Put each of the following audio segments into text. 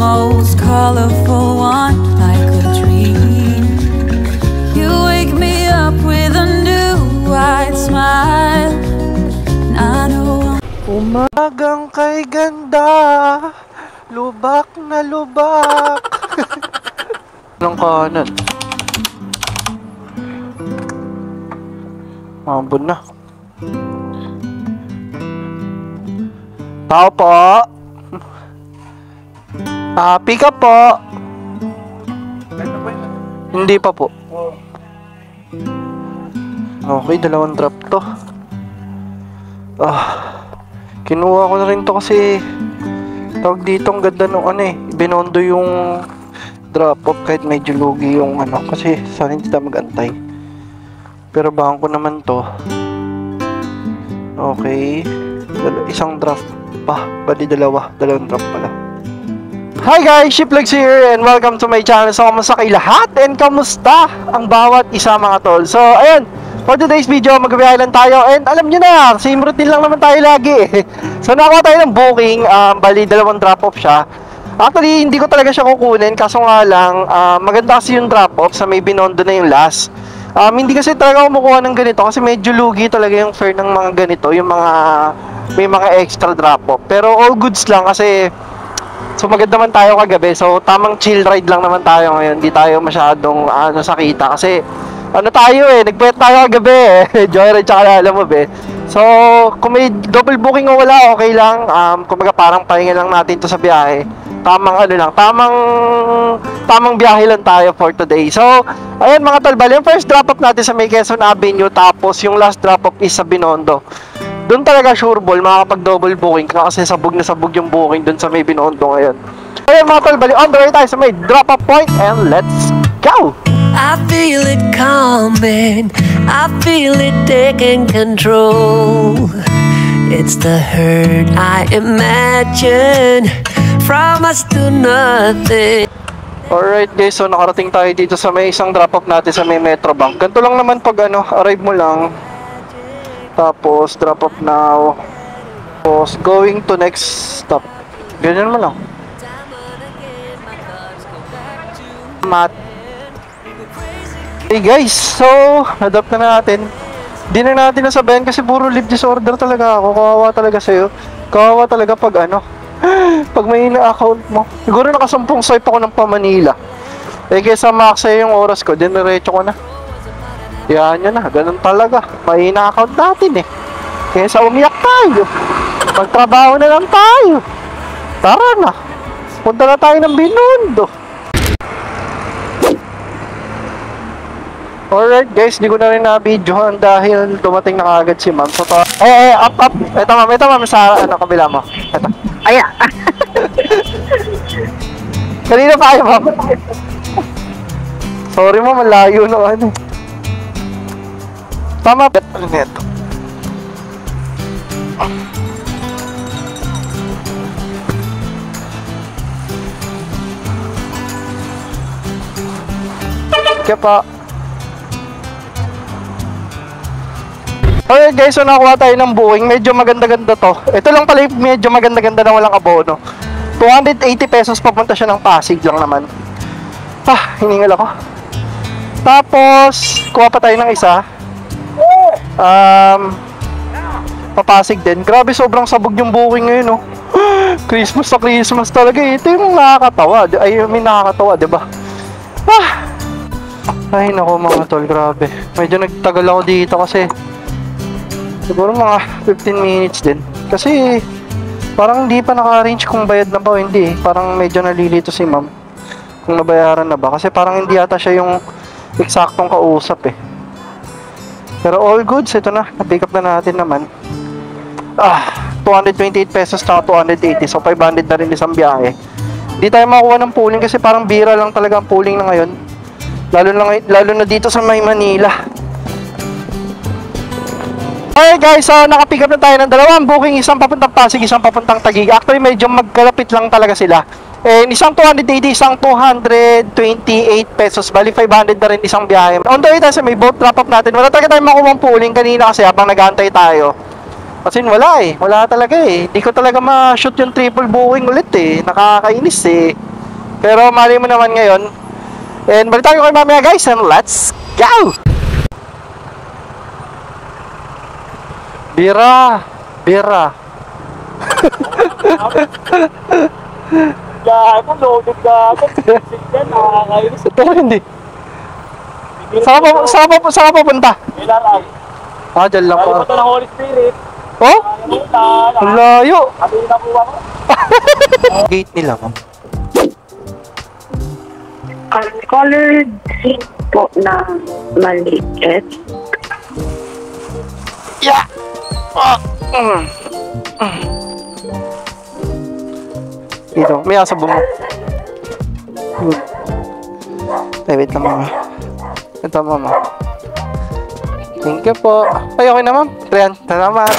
most colorful one, like a dream. You wake me up with a new white smile, and I know. Umagang kay ganda, lubak na lubak. Anong kanan? Mambon na. Tao po. Pick up po. Hindi pa po. Okay, dalawang drop to. Kinuha ko na rin to kasi tawag dito ang ganda nung binondo yung drop off kahit medyo lugi yung kasi sana hindi tayo mag-antay. Pero bahan ko naman to. Okay. Isang drop pa. Bali dalawang drop pala. Hi guys! Shiplegs here and welcome to my channel. So, kamusta kay lahat? And kamusta ang bawat isa mga tol? So, ayun. For today's video, magbibiyahe lang tayo. And alam nyo na, same routine lang naman tayo lagi. So, nakakuha tayo ng booking. Bali, dalawang drop-off siya. Actually, hindi ko talaga siya kukunin. Kaso nga lang, maganda kasi yung drop-off sa may binondo na yung last. Hindi kasi talaga kumukuha ng ganito kasi medyo lugi talaga yung fare ng mga ganito. Yung mga, may mga extra drop-off. Pero all goods lang kasi so maganda naman tayo kagabi. So tamang chill ride lang naman tayo ngayon. Hindi tayo masyadong sakita kasi tayo nagpuyat tayo kagabi joyride tsaka alam mo So kung may double booking o wala, okay lang. Kumaga parang pahinga lang natin to sa biyahe. Tamang tamang biyahe lang tayo for today. So ayan mga tol, bali yung first drop up natin sa may Quezon Avenue, tapos yung last drop up is sa Binondo. Doon talaga sure ball, makakapag-double booking ka kasi sabog na sabog yung booking doon sa may Binondo ngayon. Ayan mga tol, bali on the way tayo sa may drop-up point and let's go! I feel it coming, I feel it taking control. It's the hurt I imagine from us to nothing. Alright guys, so nakarating tayo dito sa may isang drop-up natin sa may Metrobank. Ganito lang naman pag arrive mo lang. Tapos drop off now. Tapos going to next stop. Ganyan mo lang. Hey guys, so adapt na natin. Di na natin nasabayan kasi puro leave disorder talaga ako. Kawawa talaga sa'yo. Kawawa talaga pag pag may ina-account mo. Siguro nakasampung swipe ako ng pa-Manila. Kaysa makasaya yung oras ko, diniretso ko na. Yan nyo na, ganun talaga. May ina-account natin Kesa umiyak tayo, magtrabaho na lang tayo. Tara na, punta na tayo ng Binondo. Alright guys, di ko na rin na-videohan dahil dumating na kagad si ma'am. So, up. Ito ma'am, sa kabila mo. Ito. Ayan. Kanina pa kayo ma'am. Sorry ma'am, malayo no Tama ba? Ano neto? Kaya pa. Alright guys, so nakakuha tayo ng booking. Medyo maganda-ganda to. Ito lang pala yung medyo maganda-ganda na walang abono. 280 pesos papunta siya ng Pasig lang naman. Hiningal ako. Tapos, kuha pa tayo ng isa. Papasig din. Grabe, sobrang sabog yung booking ngayon Christmas sa Christmas talaga Ito yung nakakatawa. Nakakatawa, diba? Ay nako mga tol, grabe. Medyo nagtagal ako dito kasi siguro mga 15 minutes din. Kasi parang hindi pa naka-arrange kung bayad na ba o hindi Parang medyo nalilito si ma'am kung nabayaran na ba. Kasi parang hindi ata siya yung eksaktong kausap Pero all goods, ito na, na-pick up na natin naman. 228 pesos na 280, so 500 na rin isang biyahe. Hindi tayo makuha ng pooling kasi parang bira lang talaga ang pooling na ngayon. Lalo na dito sa may Manila. Okay guys, so naka-pick up na tayo ng dalawang booking, isang papuntang Pasig, isang papuntang Taguig. Actually medyo magkalapit lang talaga sila. Isang 280, isang 228 pesos. Bali 500 na rin isang biyahe. On the way tayo sa may boat drop up natin. Wala talaga tayong makuha ng pooling kanina kasi habang nag-aantay tayo. Kasi wala Wala talaga Hindi ko talaga ma-shoot yung triple booking ulit Nakakainis Pero mali mo naman ngayon. And balik tayo kay mamaya guys, and let's go! Bira! Bira! Gago, loaded gago. Yan, nakakainis. Pero hindi. Saan ka pupunta? Ilaray. Ah, dyan lang Ayaw pa. pa ito ng Holy Spirit. Oh? Ayaw mo ulan. Ang layo! Sabi na po ako. Gate nila, ma'am. Colored seat po na maliit. Yeah! Dito, may asa mo. Ay, wait lang, mama. Ito, mama. Thank you po. Ay, okay na, ma'am. Ayan, salamat.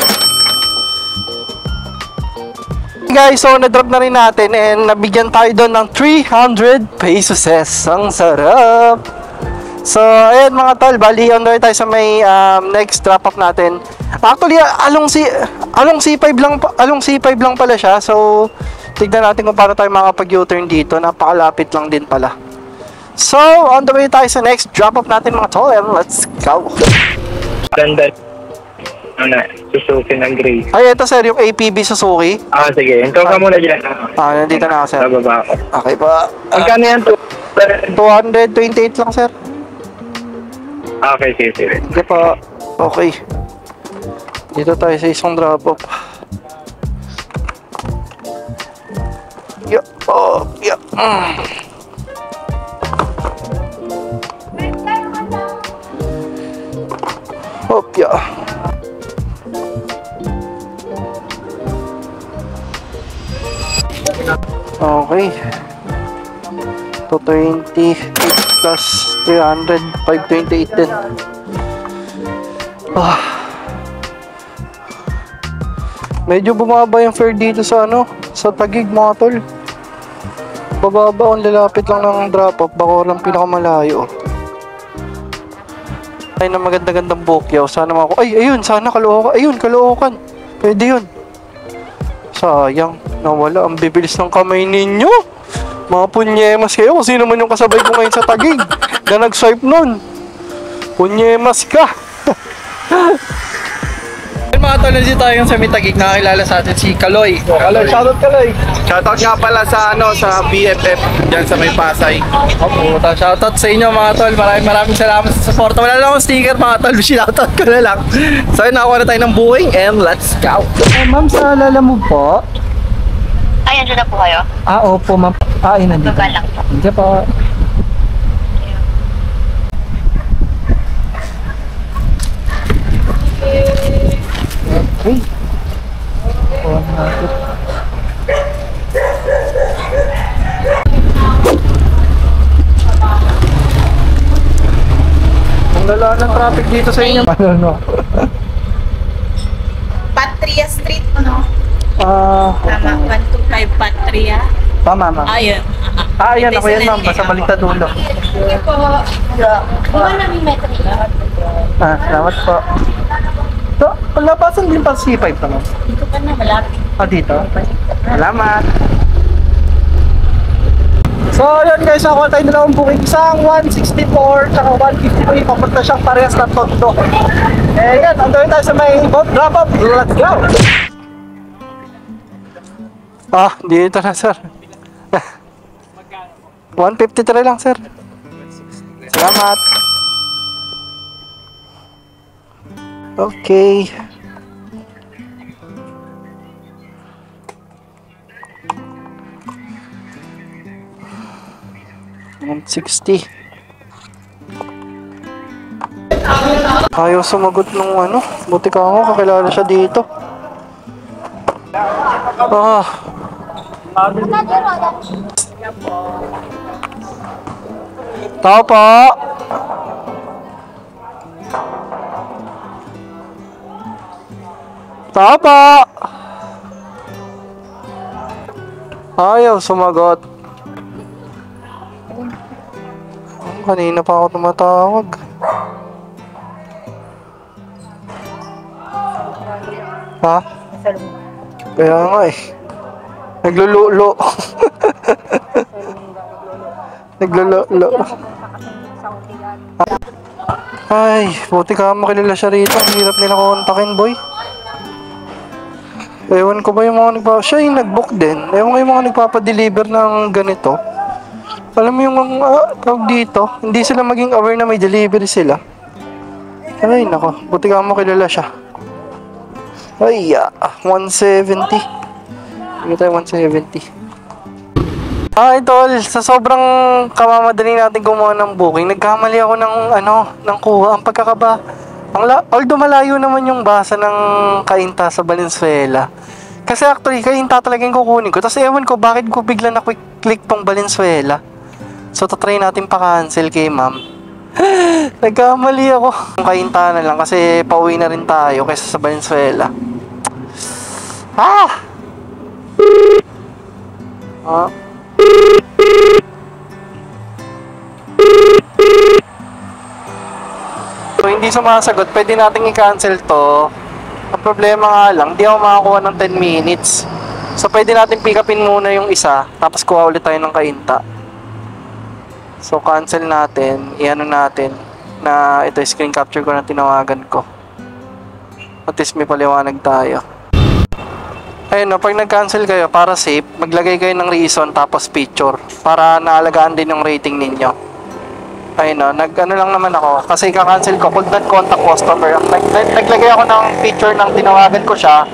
Guys, so na-drop na rin natin and nabigyan tayo doon ng 300 pesos. Ang sarap! So, ayan mga tol, bali on the way tayo sa may next drop-off natin. Actually, along C5 lang pala siya. So, tignan natin kung paano tayo makapag-U-turn dito. Napakalapit lang din pala. So, on the way tayo sa next drop-off natin mga tol, and let's go! Ganda. Ano, Suzuki ng gray. Ay, ito sir, yung APB Suzuki. Ah, sige. Ito ka muna dyan. Nandito na ako sir. Sa baba ako. Okay pa. Magkano yan? 228 lang sir. Okay, sige. Hindi pa. Okay. Dito tayo sa isang drop-off. Yup. Oh, yup. Hop, yeah. Okay. 228 plus 300, 528 din. Medyo bumaba yung fare dito sa sa Taguig mga tol. Bababa, ang lalapit lang ng drop-off, Bacoor ang pinakamalayo. Ay, na maganda-gandang bukyaw. Sana ay, ayun, sana Caloocan. Ayun, Caloocan. Pwede yun. Sayang, nawala. Ang bibilis ng kamay ninyo. Mga punyemas kayo. Kung sino man yung kasabay ko ngayon sa Taguig na nag-swipe nun. Punyemas ka. Mga tol, nandito tayo sa Taguig. Nakakilala sa atin si Kaloy. Kaloy, shoutout Kaloy. Shoutout nga pala sa sa BFF diyan sa may Pasay. Opo, shoutout sa inyo mga tol. Maraming salamat sa support. Wala lang akong sticker mga tol. Shoutout ko na lang. So, nakakuha na tayo ng booking and let's go. Ma'am, sa alala mo po? Ay, andyan na po kayo? Opo ma'am. Ayun, nandito. Baba lang po. Nandiyan po. Okay. Ang lala ng traffic dito sa inyo. Patria Street, ano? Tama, 125 Patria. Tama, ma'am. Ayun. Ayan ako yan, ma'am. Basta baliktad ulo. Sige po. Buwan namin metro. Salamat po. So, labasan din pa C5 to, ma'am. Dito ka na, malapit. Dito? Salamat. So, yun guys, nakuha tayo dalawang booking. Isang 164, tsaka 153. Papunta siyang parehas na Tondo. Yan, andun tayo sa may boat drop-up. Let's go! Dito na, sir. 153 lang, sir. Salamat. Okay. $160. Ayaw sumagot ng buti ka ako, kakilala siya dito. Tao po. Tao po. Ayaw sumagot. Kanina pa ako tumatawag. Ha? Kaya nga eh. Naglululo. Naglolo. Ay, buti ka makilala siya rito. Ang hirap nila kontakin, boy. Ewan ko ba yung mga siya yung nag-book din. Ewan ko yung mga nagpapadeliver ng ganito. Alam mo yung tawag dito, hindi sila maging aware na may delivery sila. Ay, nako. Buti ka makilala siya. Ay, 170. Hindi tayo 170. Idol, sa sobrang kamamadali natin gumawa ng booking, nagkamali ako ng kuha. Ang pagkakaba, although malayo naman yung basa ng Cainta sa Valenzuela. Kasi actually, Cainta talaga yung kukunin ko. Tapos ewan ko, bakit ko bigla na quick-click tong Valenzuela. So, tatry natin pa-cancel kay ma'am. Nagkamali ako. Cainta na lang kasi pauwi na rin tayo kaysa sa Valenzuela. So, hindi sumasagot. Pwede nating i-cancel to. Ang problema nga lang, hindi ako makakuha ng 10 minutes. So, pwede natin pick upin muna yung isa, tapos kuha ulit tayo ng Cainta. So, cancel natin. I-ano natin na ito, screen capture ko na tinawagan ko. At least may paliwanag tayo. Ayun no, pag nag-cancel kayo, para safe, maglagay kayo ng reason tapos picture para naalagaan din yung rating ninyo. Ayun no, nag-ano lang naman ako kasi ka-cancel ko, could not contact customer. Naglagay ako ng picture ng tinawagan ko siya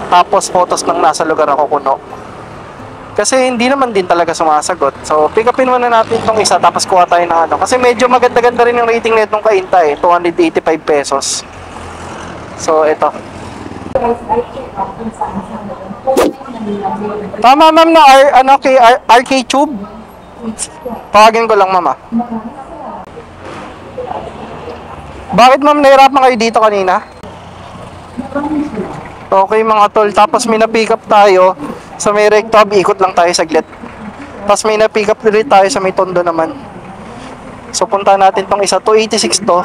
tapos photos ng nasa lugar ako kuno. Kasi hindi naman din talaga sumasagot. So, pick upin muna natin itong isa tapos kuha tayo ng ano. Kasi medyo maganda-ganda rin yung rating na itong Cainta 285 pesos. So, ito. Tama ma'am na RK Tube. Tawagin ko lang ma'am. Bakit ma'am nahirapan kayo dito kanina? Okay mga tol, tapos may na-pick up tayo sa may recto, ikot lang tayo saglit. Tapos may na-pick up ulit tayo sa may Tondo naman. So punta natin tong isa, 286 to.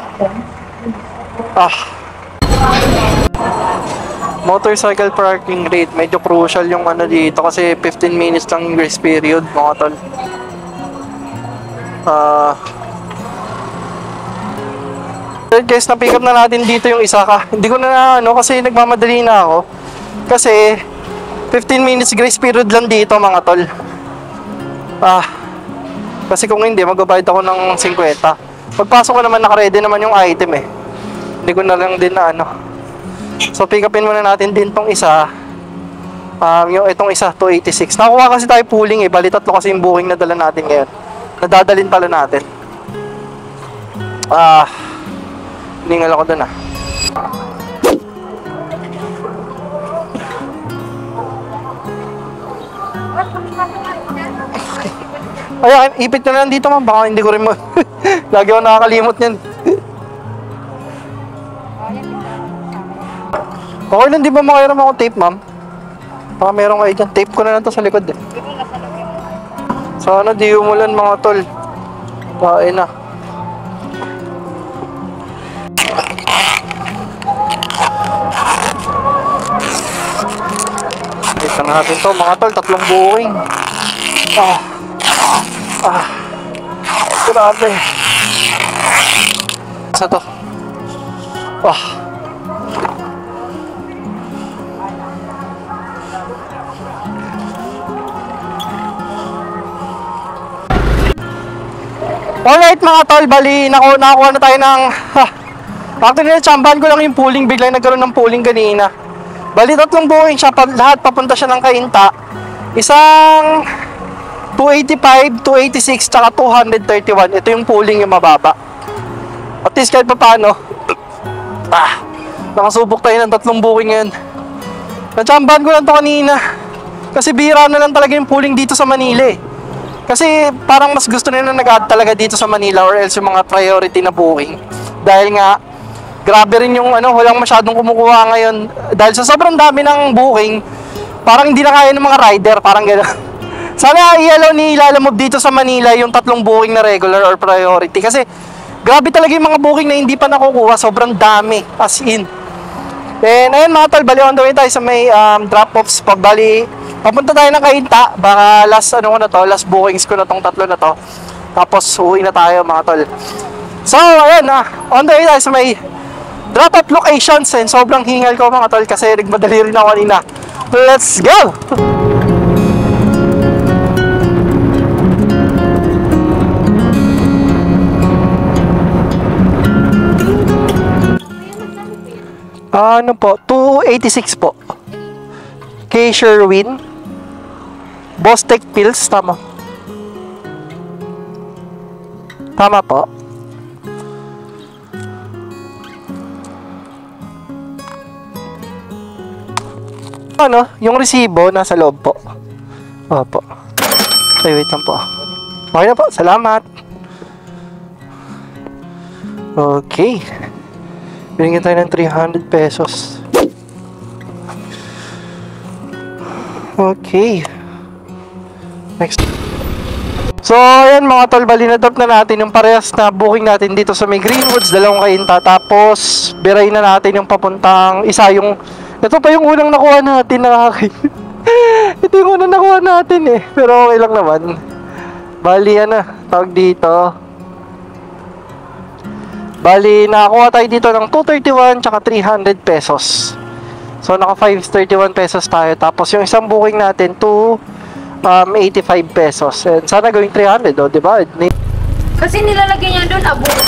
Motorcycle parking rate, medyo crucial yung ano dito kasi 15 minutes lang yung grace period mga tol. Guys, na-pick up na natin dito yung isa ka. Hindi ko na kasi nagmamadali na ako. Kasi 15 minutes grace period lang dito mga tol. Kasi kung hindi, magbabayad ako ng 50. Pagpasok ko naman, naka-ready naman yung item eh. Hindi ko na lang din na So, pick upin muna natin din tong isa. Yung itong isa, 286. Nakuha kasi tayo pooling eh. Bali, tatlo kasi yung booking na dala natin ngayon. Nadadalin pala natin. Hiningal ako dun Ayan, ipit na lang dito ma'am. Baka hindi ko rin mo. Lagi ako nakakalimot yan. Okay lang, di ba makairam ako tape, ma'am? Baka meron kayo dyan. Tape ko na lang to sa likod eh. Sana di umulan mga tol. Kain na. Ito na natin to mga tol. 3 booking. Grabe. Sa to. Alright mga tol, bali nakakuha na tayo ng actually natsambahan ko lang yung pooling, biglang nagkaroon ng pooling kanina. Bali 3 booking siya, lahat papunta siya ng Cainta. Isang 285, 286, tsaka 231. Ito yung pooling yung mababa. At least kahit pa paano nakasubok tayo ng 3 booking ngayon. Natsambahan ko lang to kanina kasi bihira na lang talaga yung pooling dito sa Manila eh. Kasi parang mas gusto nila nag-add talaga dito sa Manila or else yung mga priority na booking. Dahil nga, grabe rin yung walang masyadong kumukuha ngayon. Dahil sa sobrang dami ng booking, parang hindi na kaya ng mga rider, parang gano'n. Sana i-allow ni Lalamove dito sa Manila yung 3 booking na regular or priority. Kasi grabe talaga yung mga booking na hindi pa nakukuha, sobrang dami, as in. And ayun mga tol, bali on the way tayo sa may drop-off spot. Bali, papunta tayo ng Cainta. Baka last bookings ko na tong 3 na to. Tapos uwi na tayo mga tol. So ayan na, on the way tayo sa may drop off locations, and sobrang hingal ko mga tol kasi nagmadali rin ako kanina. Let's go! Ano po? 286 po. Kay Sherwin. Bostec Pills, tama. Tama po. Ano? Yung resibo nasa loob po. Opo. Okay, wait lang po. Okay na po. Salamat. Okay. Binigyan tayo ng 300 pesos. Okay. Next. So, ayan mga tol, bali na drop na natin yung parehas na booking natin dito sa may Greenwoods, 2 kainta. Tapos, biray na natin yung papuntang isa yung... Ito pa yung unang nakuha natin na akin. Ito yung unang nakuha natin eh. Pero okay lang naman. Bali, tawag dito. Bali, nakakuha tayo dito ng 231 tsaka 300 pesos. So, naka 531 pesos tayo. Tapos, yung isang booking natin, 85 pesos. And sana gawing 300, diba? Kasi nilalagay niya doon abono.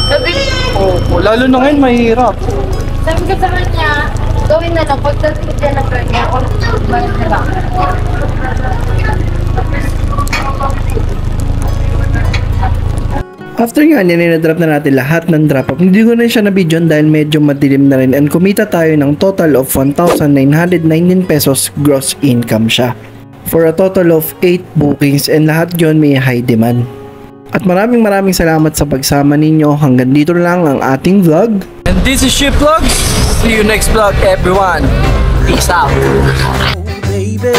Sabi, Lalo na ngayon, mahirap. sabi ko sa kanya, gawin na lang. Pagdating dyan na pwede ako, bayad na lang. After nga ninadrop na natin lahat ng drop-off, hindi ko na siya na-videon dahil medyo madilim na rin, and kumita tayo ng total of 1,919 pesos gross income siya. For a total of 8 bookings, and lahat yon may high demand. At maraming salamat sa pagsama ninyo. Hanggang dito lang ang ating vlog. And this is Ship Vlogs. See you next vlog everyone. Peace out. Baby.